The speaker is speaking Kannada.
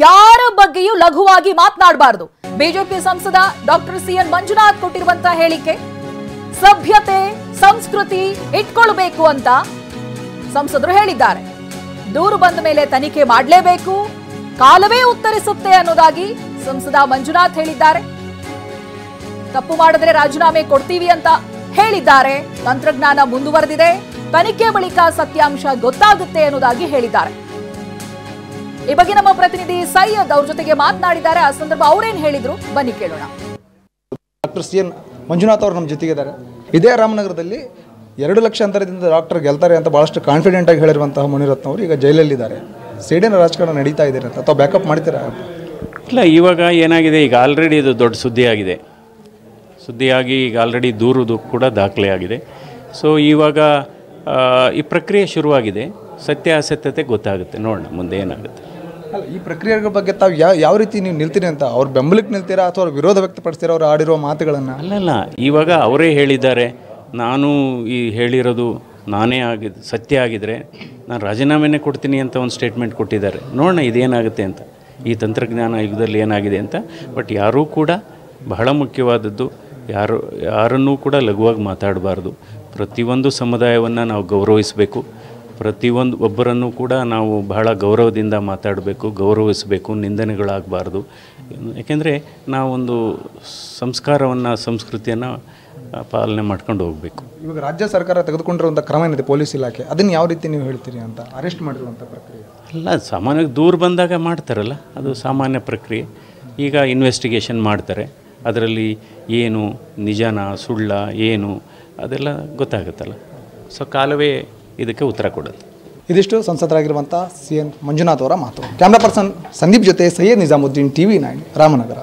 ಯಾರ ಬಗ್ಗೆಯೂ ಲಘುವಾಗಿ ಮಾತನಾಡಬಾರದು. ಬಿಜೆಪಿ ಸಂಸದ ಡಾಕ್ಟರ್ ಸಿಎನ್ ಮಂಜುನಾಥ್ ಕೊಟ್ಟಿರುವಂತಹ ಹೇಳಿಕೆ, ಸಭ್ಯತೆ ಸಂಸ್ಕೃತಿ ಇಟ್ಕೊಳ್ಬೇಕು ಅಂತ ಸಂಸದರು ಹೇಳಿದ್ದಾರೆ. ದೂರು ಬಂದ ಮೇಲೆ ತನಿಖೆ ಮಾಡಲೇಬೇಕು, ಕಾಲವೇ ಉತ್ತರಿಸುತ್ತೆ ಅನ್ನೋದಾಗಿ ಸಂಸದ ಮಂಜುನಾಥ್ ಹೇಳಿದ್ದಾರೆ. ತಪ್ಪು ಮಾಡಿದ್ರೆ ರಾಜೀನಾಮೆ ಕೊಡ್ತೀವಿ ಅಂತ ಹೇಳಿದ್ದಾರೆ. ತಂತ್ರಜ್ಞಾನ ಮುಂದುವರೆದಿದೆ, ತನಿಖೆ ಬಳಿಕ ಸತ್ಯಾಂಶ ಗೊತ್ತಾಗುತ್ತೆ ಅನ್ನೋದಾಗಿ ಹೇಳಿದ್ದಾರೆ. ಈ ಬಗ್ಗೆ ನಮ್ಮ ಪ್ರತಿನಿಧಿ ಸೈಯದ್ ಅವ್ರ ಜೊತೆಗೆ ಮಾತನಾಡಿದ್ದಾರೆ. ಆ ಸಂದರ್ಭ ಅವರೇನು ಹೇಳಿದ್ರು ಬನ್ನಿ ಕೇಳೋಣ. ಡಾಕ್ಟರ್ ಸಿಎನ್ ಮಂಜುನಾಥ್ ಅವರು ನಮ್ಮ ಜೊತೆಗಿದ್ದಾರೆ. ಇದೇ ರಾಮನಗರದಲ್ಲಿ 2 ಲಕ್ಷ ಅಂತರದಿಂದ ಡಾಕ್ಟರ್ ಗೆಲ್ತಾರೆ ಅಂತ ಬಹಳಷ್ಟು ಕಾನ್ಫಿಡೆಂಟ್ ಆಗಿ ಹೇಳಿರುವಂತಹ ಮುನಿರತ್ನ ಅವರು ಈಗ ಜೈಲಲ್ಲಿದ್ದಾರೆ. ಸಿಡಿನ ರಾಜಕಾರಣ ನಡೀತಾ ಇದ್ದಾರೆ ಅಂತ ಅಥವಾ ಬ್ಯಾಕಪ್ ಮಾಡ್ತೀರಾ? ಇಲ್ಲ, ಇವಾಗ ಏನಾಗಿದೆ, ಈಗ ಆಲ್ರೆಡಿ ಇದು ದೊಡ್ಡ ಸುದ್ದಿಯಾಗಿ ಈಗ ಆಲ್ರೆಡಿ ದೂರುದು ಕೂಡ ದಾಖಲೆ ಆಗಿದೆ. ಸೊ ಇವಾಗ ಈ ಪ್ರಕ್ರಿಯೆ ಶುರುವಾಗಿದೆ. ಸತ್ಯಾಸತ್ಯತೆ ಗೊತ್ತಾಗುತ್ತೆ, ನೋಡೋಣ ಮುಂದೆ ಏನಾಗುತ್ತೆ. ಅಲ್ಲ, ಈ ಪ್ರಕ್ರಿಯೆಗಳ ಬಗ್ಗೆ ತಾವು ಯಾವ ರೀತಿ ನೀವು ನಿಲ್ತೀರಿ ಅಂತ, ಅವ್ರ ಬೆಂಬಲಕ್ಕೆ ನಿಲ್ತೀರಾ ಅಥವಾ ಅವ್ರ ವಿರೋಧ ವ್ಯಕ್ತಪಡಿಸ್ತೀರಾ ಅವ್ರು ಆಡಿರೋ ಮಾತುಗಳನ್ನು? ಅಲ್ಲಲ್ಲ, ಇವಾಗ ಅವರೇ ಹೇಳಿದ್ದಾರೆ, ನಾನು ಈ ಹೇಳಿರೋದು ನಾನೇ ಸತ್ಯ ಆಗಿದ್ರೆ ನಾನು ರಾಜೀನಾಮೆನೇ ಕೊಡ್ತೀನಿ ಅಂತ ಒಂದು ಸ್ಟೇಟ್ಮೆಂಟ್ ಕೊಟ್ಟಿದ್ದಾರೆ. ನೋಡೋಣ ಇದೇನಾಗುತ್ತೆ ಅಂತ, ಈ ತಂತ್ರಜ್ಞಾನ ಯುಗದಲ್ಲಿ ಏನಾಗಿದೆ ಅಂತ. ಬಟ್ ಯಾರೂ ಕೂಡ ಬಹಳ ಮುಖ್ಯವಾದದ್ದು, ಯಾರನ್ನೂ ಕೂಡ ಲಘುವಾಗಿ ಮಾತಾಡಬಾರ್ದು. ಪ್ರತಿಯೊಂದು ಸಮುದಾಯವನ್ನು ನಾವು ಗೌರವಿಸಬೇಕು. ಒಬ್ಬರನ್ನು ಕೂಡ ನಾವು ಬಹಳ ಗೌರವದಿಂದ ಮಾತಾಡಬೇಕು, ಗೌರವಿಸಬೇಕು, ನಿಂದನೆಗಳಾಗಬಾರ್ದು. ಯಾಕೆಂದರೆ ನಾವೊಂದು ಸಂಸ್ಕೃತಿಯನ್ನು ಪಾಲನೆ ಮಾಡ್ಕೊಂಡು ಹೋಗಬೇಕು. ಇವಾಗ ರಾಜ್ಯ ಸರ್ಕಾರ ತೆಗೆದುಕೊಂಡಿರುವಂಥ ಕ್ರಮ ಏನಿದೆ ಪೊಲೀಸ್ ಇಲಾಖೆ, ಅದನ್ನು ಯಾವ ರೀತಿ ನೀವು ಹೇಳ್ತೀರಿ ಅಂತ? ಅರೆಸ್ಟ್ ಮಾಡಿರುವಂಥ ಪ್ರಕ್ರಿಯೆ ಅಲ್ಲ, ಸಾಮಾನ್ಯವಾಗಿ ದೂರು ಬಂದಾಗ ಮಾಡ್ತಾರಲ್ಲ, ಅದು ಸಾಮಾನ್ಯ ಪ್ರಕ್ರಿಯೆ. ಈಗ ಇನ್ವೆಸ್ಟಿಗೇಷನ್ ಮಾಡ್ತಾರೆ, ಅದರಲ್ಲಿ ಏನು ನಿಜನ ಸುಳ್ಳ ಏನು ಅದೆಲ್ಲ ಗೊತ್ತಾಗುತ್ತಲ್ಲ. ಸೊ ಕಾಲವೇ ಇದಕ್ಕೆ ಉತ್ತರ ಕೊಡುತ್ತೆ. ಇದಿಷ್ಟು ಸಂಸದರಾಗಿರುವಂಥ ಸಿಎನ್ ಮಂಜುನಾಥ್ ಅವರ ಮಾತು. ಕ್ಯಾಮ್ರಾ ಪರ್ಸನ್ ಸಂದೀಪ್ ಜೊತೆ ಸೈಯದ್ ನಿಜಾಮುದ್ದೀನ್, TV9 ರಾಮನಗರ.